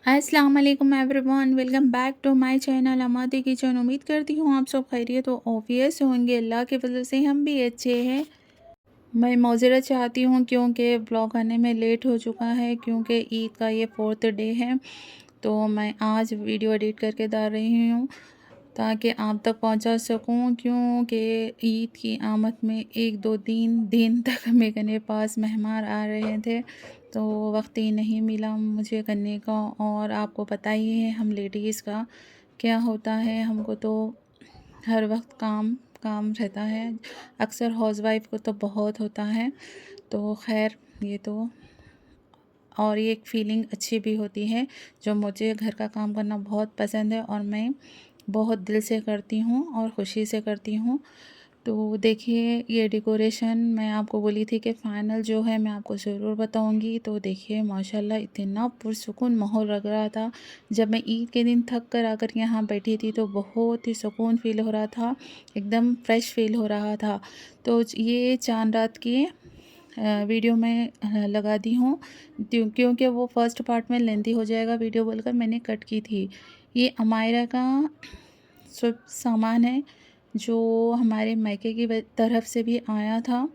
अस्सलाम वालेकुम everyone, welcome back to my channel Amadi kitchen. उम्मीद करती हूँ आप सब खैरियत तो ऑब्वियस होंगे। अल्लाह की वजह से हम भी अच्छे हैं। मैं मौज़रत चाहती हूँ क्योंकि ब्लॉग आने में लेट हो चुका है, क्योंकि ईद का ये 4th डे है। तो मैं आज वीडियो एडिट करके डाल रही हूँ ताकि आप तक पहुँचा सकूँ, क्योंकि ईद की आमद में 1-2-3 दिन तक मेरे पास मेहमान आ रहे थे, तो वक्त ही नहीं मिला मुझे करने का। और आपको पता ही है हम लेडीज़ का क्या होता है, हमको तो हर वक्त काम काम रहता है। अक्सर हाउसवाइफ को तो बहुत होता है। तो खैर ये तो, और ये एक फ़ीलिंग अच्छी भी होती है। जो मुझे घर का काम करना बहुत पसंद है और मैं बहुत दिल से करती हूँ और ख़ुशी से करती हूँ। तो देखिए ये डेकोरेशन मैं आपको बोली थी कि फ़ाइनल जो है मैं आपको ज़रूर बताऊँगी। तो देखिए माशाल्लाह इतना पुरसुकून माहौल लग रहा था। जब मैं ईद के दिन थक कर आकर यहाँ बैठी थी तो बहुत ही सुकून फ़ील हो रहा था, एकदम फ्रेश फ़ील हो रहा था। तो ये चाँद रात की वीडियो में लगा दी हूँ, क्योंकि वो फर्स्ट पार्ट में लेंथी हो जाएगा वीडियो बोलकर मैंने कट की थी। ये अमायरा का सब सामान है जो हमारे मायके की तरफ से भी आया था।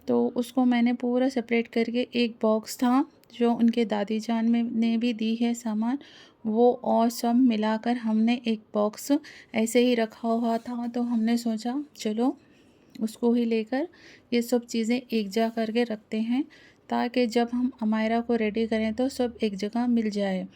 तो उसको मैंने पूरा सेपरेट करके, एक बॉक्स था जो उनके दादी जान में ने भी दी है सामान, वो और सब मिलाकर हमने एक बॉक्स ऐसे ही रखा हुआ था। तो हमने सोचा चलो उसको ही लेकर ये सब चीज़ें एक जगह करके रखते हैं, ताकि जब हम अमायरा को रेडी करें तो सब एक जगह मिल जाए।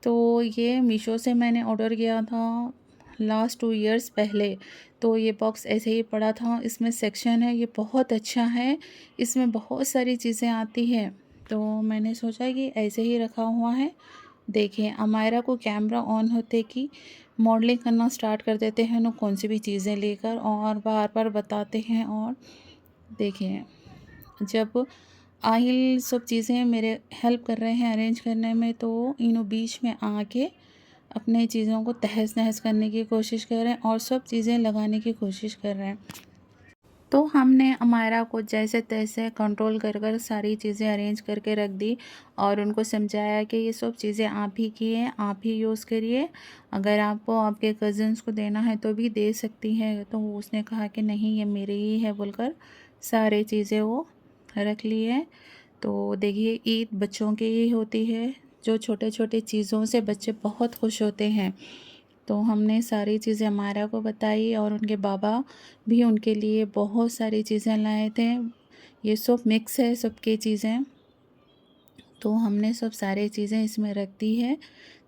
तो ये मीशो से मैंने ऑर्डर किया था लास्ट 2 इयर्स पहले। तो ये बॉक्स ऐसे ही पड़ा था, इसमें सेक्शन है, ये बहुत अच्छा है, इसमें बहुत सारी चीज़ें आती हैं। तो मैंने सोचा कि ऐसे ही रखा हुआ है। देखिए अमायरा को कैमरा ऑन होते कि मॉडलिंग करना स्टार्ट कर देते हैं ना, कौन सी भी चीज़ें लेकर और बार बार बताते हैं। और देखिए जब आहिल सब चीज़ें मेरे हेल्प कर रहे हैं अरेंज करने में, तो इन्हों बीच में आके अपने चीज़ों को तहस नहस करने की कोशिश कर रहे हैं और सब चीज़ें लगाने की कोशिश कर रहे हैं। तो हमने अमायरा को जैसे तैसे कंट्रोल कर कर सारी चीज़ें अरेंज करके रख दी और उनको समझाया कि ये सब चीज़ें आप ही की हैं, आप ही यूज़ करिए। अगर आपको आपके कज़न्स को देना है तो भी दे सकती हैं। तो उसने कहा कि नहीं ये मेरी ही है बोलकर सारी चीज़ें वो रख ली है। तो देखिए ईद बच्चों की ही होती है, जो छोटे छोटे चीज़ों से बच्चे बहुत खुश होते हैं। तो हमने सारी चीज़ें अमायरा को बताई और उनके बाबा भी उनके लिए बहुत सारी चीज़ें लाए थे। ये सब मिक्स है सबकी चीज़ें। तो हमने सब सारी चीज़ें इसमें रख दी है,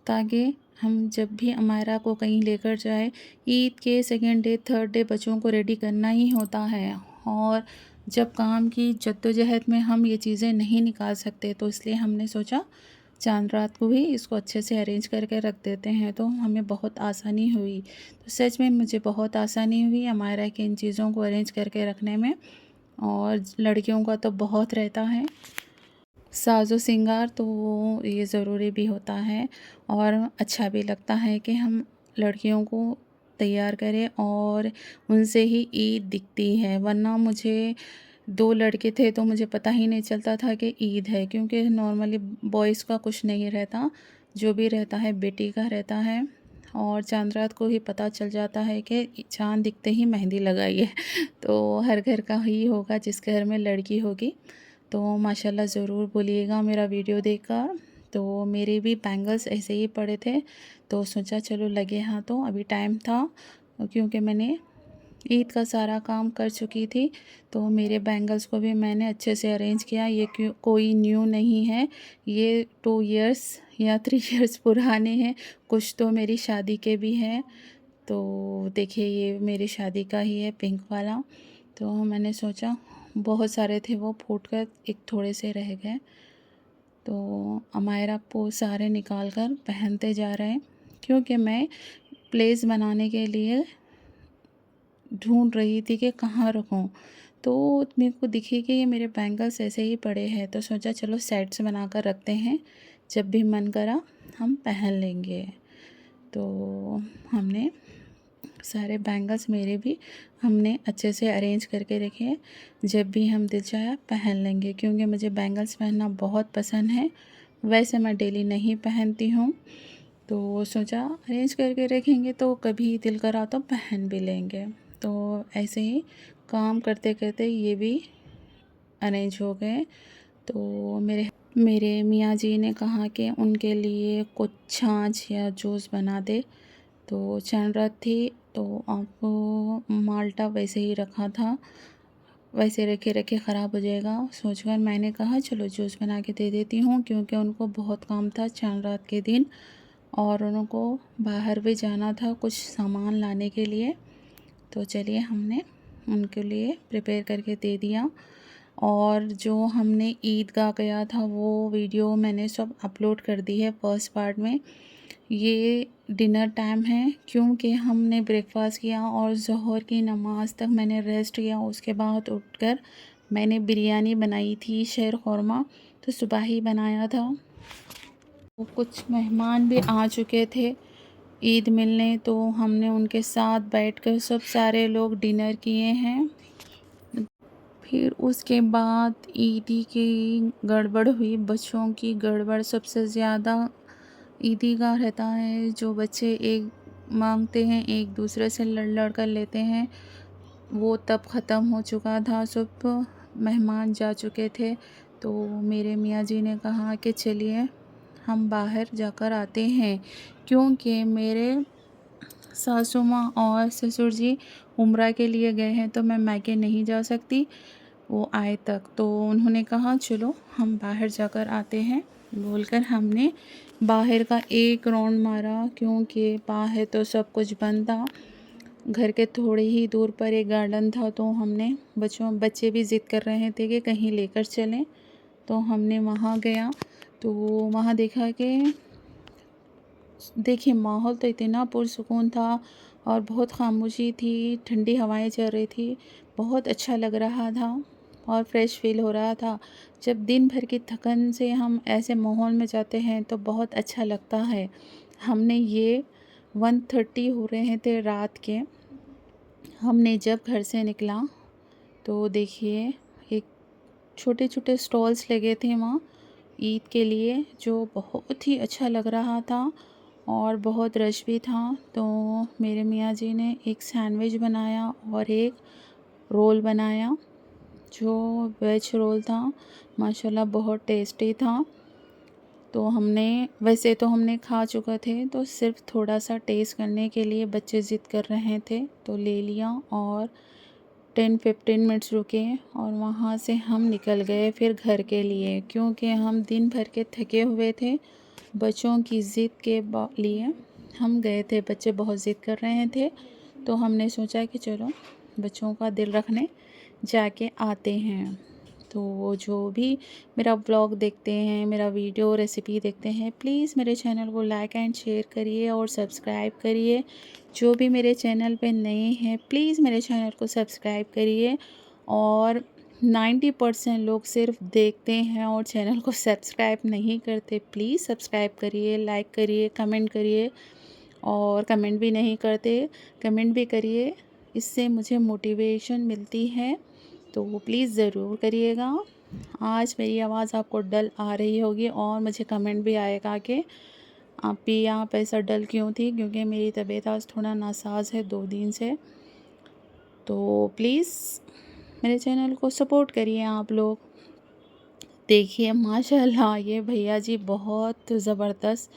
ताकि हम जब भी अमायरा को कहीं लेकर जाए, ईद के सेकंड डे थर्ड डे बच्चों को रेडी करना ही होता है। और जब काम की जद्दोजहद में हम ये चीज़ें नहीं निकाल सकते, तो इसलिए हमने सोचा चांद रात को ही इसको अच्छे से अरेंज करके रख देते हैं। तो हमें बहुत आसानी हुई। तो सच में मुझे बहुत आसानी हुई अमायरा की इन चीज़ों को अरेंज करके रखने में। और लड़कियों का तो बहुत रहता है साजो सिंगार, तो वो ये ज़रूरी भी होता है और अच्छा भी लगता है कि हम लड़कियों को तैयार करें और उनसे ही ईद दिखती है। वरना मुझे 2 लड़के थे तो मुझे पता ही नहीं चलता था कि ईद है, क्योंकि नॉर्मली बॉयज़ का कुछ नहीं रहता, जो भी रहता है बेटी का रहता है। और चांद रात को ही पता चल जाता है कि चाँद दिखते ही मेहंदी लगाई है। तो हर घर का ही होगा जिस घर में लड़की होगी। तो माशाल्लाह ज़रूर बोलिएगा मेरा वीडियो देखकर। तो मेरे भी बैंगल्स ऐसे ही पड़े थे, तो सोचा चलो लगे हाथों, अभी टाइम था, क्योंकि मैंने ईद का सारा काम कर चुकी थी। तो मेरे बैंगल्स को भी मैंने अच्छे से अरेंज किया। ये क्यों कोई न्यू नहीं है, ये 2 इयर्स या 3 इयर्स पुराने हैं, कुछ तो मेरी शादी के भी हैं। तो देखिए ये मेरी शादी का ही है पिंक वाला। तो मैंने सोचा, बहुत सारे थे वो फूट कर एक थोड़े से रह गए। तो अमायरा को सारे निकाल कर पहनते जा रहे हैं, क्योंकि मैं प्लेस बनाने के लिए ढूंढ रही थी कि कहाँ रखूँ। तो मेरे को दिखे कि ये मेरे बैंगल्स ऐसे ही पड़े हैं, तो सोचा चलो सेट्स बना कर रखते हैं, जब भी मन करा हम पहन लेंगे। तो हमने सारे बैंगल्स मेरे भी हमने अच्छे से अरेंज करके रखे, जब भी हम दिल चाहा पहन लेंगे, क्योंकि मुझे बैंगल्स पहनना बहुत पसंद है। वैसे मैं डेली नहीं पहनती हूँ, तो सोचा अरेंज करके रखेंगे तो कभी दिल करा तो पहन भी लेंगे। तो ऐसे ही काम करते करते ये भी अरेंज हो गए। तो मेरे मियाँ जी ने कहा कि उनके लिए कुछ छाछ या जूस बना दे। तो चल रहा थी तो आपको माल्टा वैसे ही रखा था, वैसे रखे रखे ख़राब हो जाएगा सोचकर मैंने कहा चलो जूस बना के दे देती हूँ, क्योंकि उनको बहुत काम था चांद रात के दिन और उनको बाहर भी जाना था कुछ सामान लाने के लिए। तो चलिए हमने उनके लिए प्रिपेयर करके दे दिया। और जो हमने ईदगाह गया था वो वीडियो मैंने सब अपलोड कर दी है फर्स्ट पार्ट में। ये डिनर टाइम है क्योंकि हमने ब्रेकफास्ट किया और ज़ोहर की नमाज़ तक मैंने रेस्ट किया। उसके बाद उठकर मैंने बिरयानी बनाई थी शीर ख़ुरमा, तो सुबह ही बनाया था। वो कुछ मेहमान भी आ चुके थे ईद मिलने, तो हमने उनके साथ बैठकर सब सारे लोग डिनर किए हैं। फिर उसके बाद ईदी की गड़बड़ हुई, बच्चों की गड़बड़ सबसे ज़्यादा ईदी का रहता है। जो बच्चे एक मांगते हैं एक दूसरे से लड़ लड़ कर लेते हैं, वो तब ख़त्म हो चुका था। सब मेहमान जा चुके थे। तो मेरे मियाँ जी ने कहा कि चलिए हम बाहर जाकर आते हैं, क्योंकि मेरे सासू माँ और ससुर जी उम्रा के लिए गए हैं तो मैं मायके नहीं जा सकती वो आए तक। तो उन्होंने कहा चलो हम बाहर जाकर आते हैं बोलकर हमने बाहर का एक राउंड मारा, क्योंकि बाहर तो सब कुछ बंद था। घर के थोड़े ही दूर पर एक गार्डन था, तो हमने बच्चे भी ज़िद कर रहे थे कि कहीं लेकर चलें, तो हमने वहाँ गया। तो वहाँ देखा कि देखिए माहौल तो इतना पुरसुकून था और बहुत खामोशी थी, ठंडी हवाएं चल रही थी, बहुत अच्छा लग रहा था और फ्रेश फील हो रहा था। जब दिन भर की थकन से हम ऐसे माहौल में जाते हैं तो बहुत अच्छा लगता है। हमने ये 1:30 हो रहे थे रात के, हमने जब घर से निकला तो देखिए एक छोटे छोटे स्टॉल्स लगे थे वहाँ ईद के लिए, जो बहुत ही अच्छा लग रहा था और बहुत रश भी था। तो मेरे मियाँ जी ने एक सैंडविच बनाया और एक रोल बनाया, जो वेज रोल था, माशाल्लाह बहुत टेस्टी था। तो वैसे तो हमने खा चुके थे, तो सिर्फ थोड़ा सा टेस्ट करने के लिए बच्चे ज़िद कर रहे थे तो ले लिया और 10-15 मिनट्स रुके और वहाँ से हम निकल गए फिर घर के लिए, क्योंकि हम दिन भर के थके हुए थे। बच्चों की ज़िद के लिए हम गए थे, बच्चे बहुत ज़िद कर रहे थे, तो हमने सोचा कि चलो बच्चों का दिल रखने जाके आते हैं। तो जो भी मेरा ब्लॉग देखते हैं, मेरा वीडियो रेसिपी देखते हैं, प्लीज़ मेरे चैनल को लाइक एंड शेयर करिए और सब्सक्राइब करिए। जो भी मेरे चैनल पे नए हैं प्लीज़ मेरे चैनल को सब्सक्राइब करिए। और 90% लोग सिर्फ देखते हैं और चैनल को सब्सक्राइब नहीं करते। प्लीज़ सब्सक्राइब करिए, लाइक करिए, कमेंट करिए, और कमेंट भी नहीं करते कमेंट भी करिए, इससे मुझे मोटिवेशन मिलती है, तो वो प्लीज़ ज़रूर करिएगा। आज मेरी आवाज़ आपको डल आ रही होगी और मुझे कमेंट भी आएगा कि आप ऐसा डल क्यों थी, क्योंकि मेरी तबीयत आज थोड़ा नासाज है 2 दिन से। तो प्लीज़ मेरे चैनल को सपोर्ट करिए आप लोग। देखिए माशाल्लाह ये भैया जी बहुत ज़बरदस्त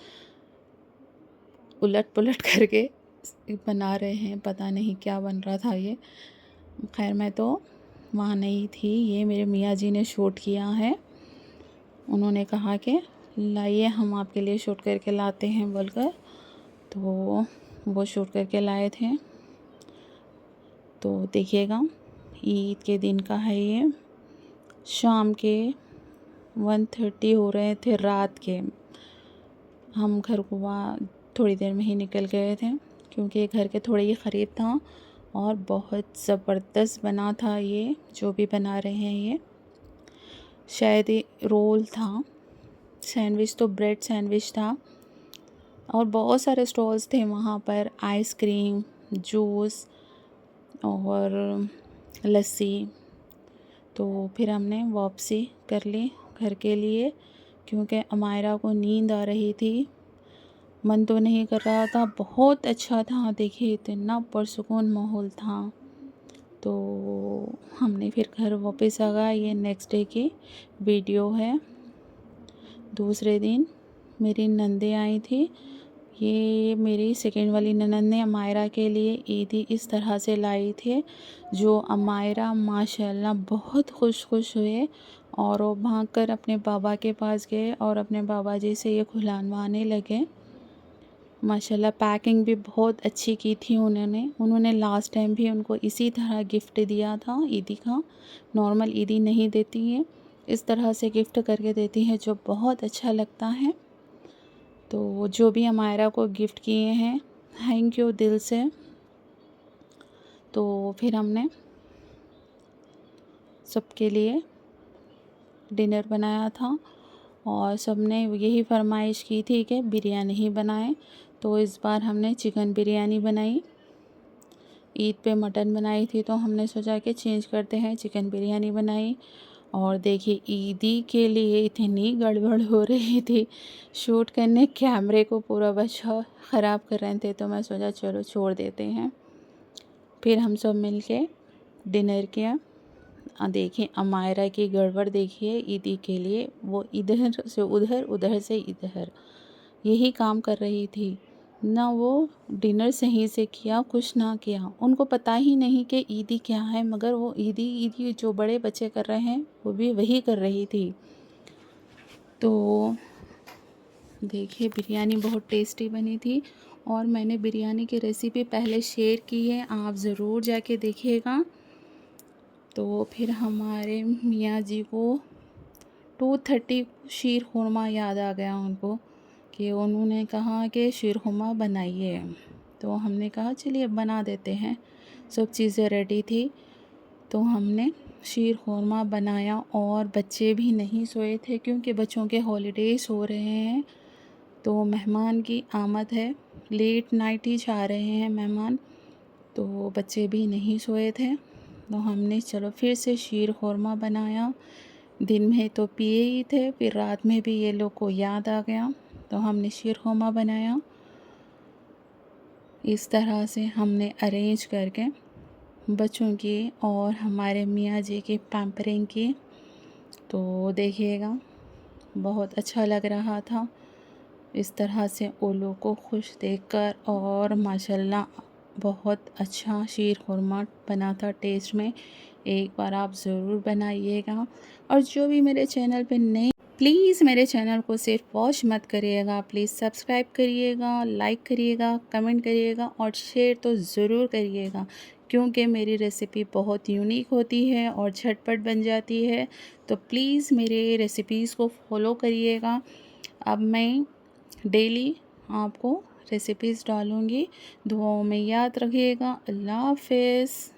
उलट पुलट करके बना रहे हैं, पता नहीं क्या बन रहा था ये। खैर मैं तो वहाँ नहीं थी, ये मेरे मियाँ जी ने शूट किया है। उन्होंने कहा कि लाइए हम आपके लिए शूट करके लाते हैं बोलकर, तो वो शूट करके लाए थे। तो देखिएगा ईद के दिन का है ये, शाम के 1:30 हो रहे थे रात के। हम घर को वहाँ थोड़ी देर में ही निकल गए थे, क्योंकि घर के थोड़े ही क़रीब था और बहुत ज़बरदस्त बना था ये जो भी बना रहे हैं ये। शायद ये रोल था, सैंडविच तो ब्रेड सैंडविच था, और बहुत सारे स्टॉल्स थे वहाँ पर, आइसक्रीम, जूस और लस्सी। तो फिर हमने वापसी कर ली घर के लिए, क्योंकि अमायरा को नींद आ रही थी मन तो नहीं कर रहा था। बहुत अच्छा था, देखिए इतना पुरसुकून माहौल था। तो हमने फिर घर वापस आ गए। ये नेक्स्ट डे की वीडियो है। दूसरे दिन मेरी नंदे आई थी। ये मेरी सेकेंड वाली ननद ने अमायरा के लिए ईदी इस तरह से लाई थे, जो अमायरा माशाल्लाह बहुत खुश हुए और वो भाग कर अपने बाबा के पास गए और अपने बाबा जी से ये खुलवाने लगे। माशाल्लाह पैकिंग भी बहुत अच्छी की थी उन्होंने लास्ट टाइम भी उनको इसी तरह गिफ्ट दिया था ईदी का। नॉर्मल ईदी नहीं देती है, इस तरह से गिफ्ट करके देती है, जो बहुत अच्छा लगता है। तो जो भी अमायरा को गिफ्ट किए हैं, थैंक यू दिल से। तो फिर हमने सबके लिए डिनर बनाया था और सबने यही फरमाइश की थी कि बिरयानी ही बनाएं। तो इस बार हमने चिकन बिरयानी बनाई। ईद पे मटन बनाई थी तो हमने सोचा कि चेंज करते हैं, चिकन बिरयानी बनाई। और देखिए ईदी के लिए इतनी गड़बड़ हो रही थी, शूट करने कैमरे को पूरा बच्चा ख़राब कर रहे थे, तो मैं सोचा चलो छोड़ देते हैं। फिर हम सब मिलके डिनर किया। देखिए अमायरा की गड़बड़ देखिए, ईदी के लिए वो इधर से उधर, उधर से इधर यही काम कर रही थी। ना वो डिनर सही से किया, कुछ ना किया। उनको पता ही नहीं कि ईदी क्या है, मगर वो ईदी ईदी जो बड़े बच्चे कर रहे हैं वो भी वही कर रही थी। तो देखिए बिरयानी बहुत टेस्टी बनी थी और मैंने बिरयानी की रेसिपी पहले शेयर की है, आप ज़रूर जाके देखिएगा। तो फिर हमारे मियाँ जी को 2:30 शीर खुरमा याद आ गया उनको, कि उन्होंने कहा कि शीर खुरमा बनाइए। तो हमने कहा चलिए बना देते हैं। सब चीज़ें रेडी थी तो हमने शीर खुरमा बनाया और बच्चे भी नहीं सोए थे क्योंकि बच्चों के हॉलीडेज़ हो रहे हैं। तो मेहमान की आमद है, लेट नाइट ही जा रहे हैं मेहमान, तो बच्चे भी नहीं सोए थे। तो हमने चलो फिर से शीर खुरमा बनाया। दिन में तो पिए ही थे, फिर रात में भी ये लोग को याद आ गया तो हमने शीर खुरमा बनाया। इस तरह से हमने अरेंज करके बच्चों की और हमारे मियाँ जी की पैम्परिंग की। तो देखिएगा बहुत अच्छा लग रहा था इस तरह से वो लोग को खुश देखकर। और माशाल्लाह बहुत अच्छा शीर खुरमा बना था टेस्ट में। एक बार आप ज़रूर बनाइएगा। और जो भी मेरे चैनल पे नए, प्लीज़ मेरे चैनल को सिर्फ वॉच मत करिएगा, प्लीज़ सब्सक्राइब करिएगा, लाइक करिएगा, कमेंट करिएगा और शेयर तो ज़रूर करिएगा, क्योंकि मेरी रेसिपी बहुत यूनिक होती है और झटपट बन जाती है। तो प्लीज़ मेरे रेसिपीज़ को फॉलो करिएगा। अब मैं डेली आपको रेसिपीज़ डालूँगी। दुआओं में याद रखिएगा। अल्लाह हाफ़िज़।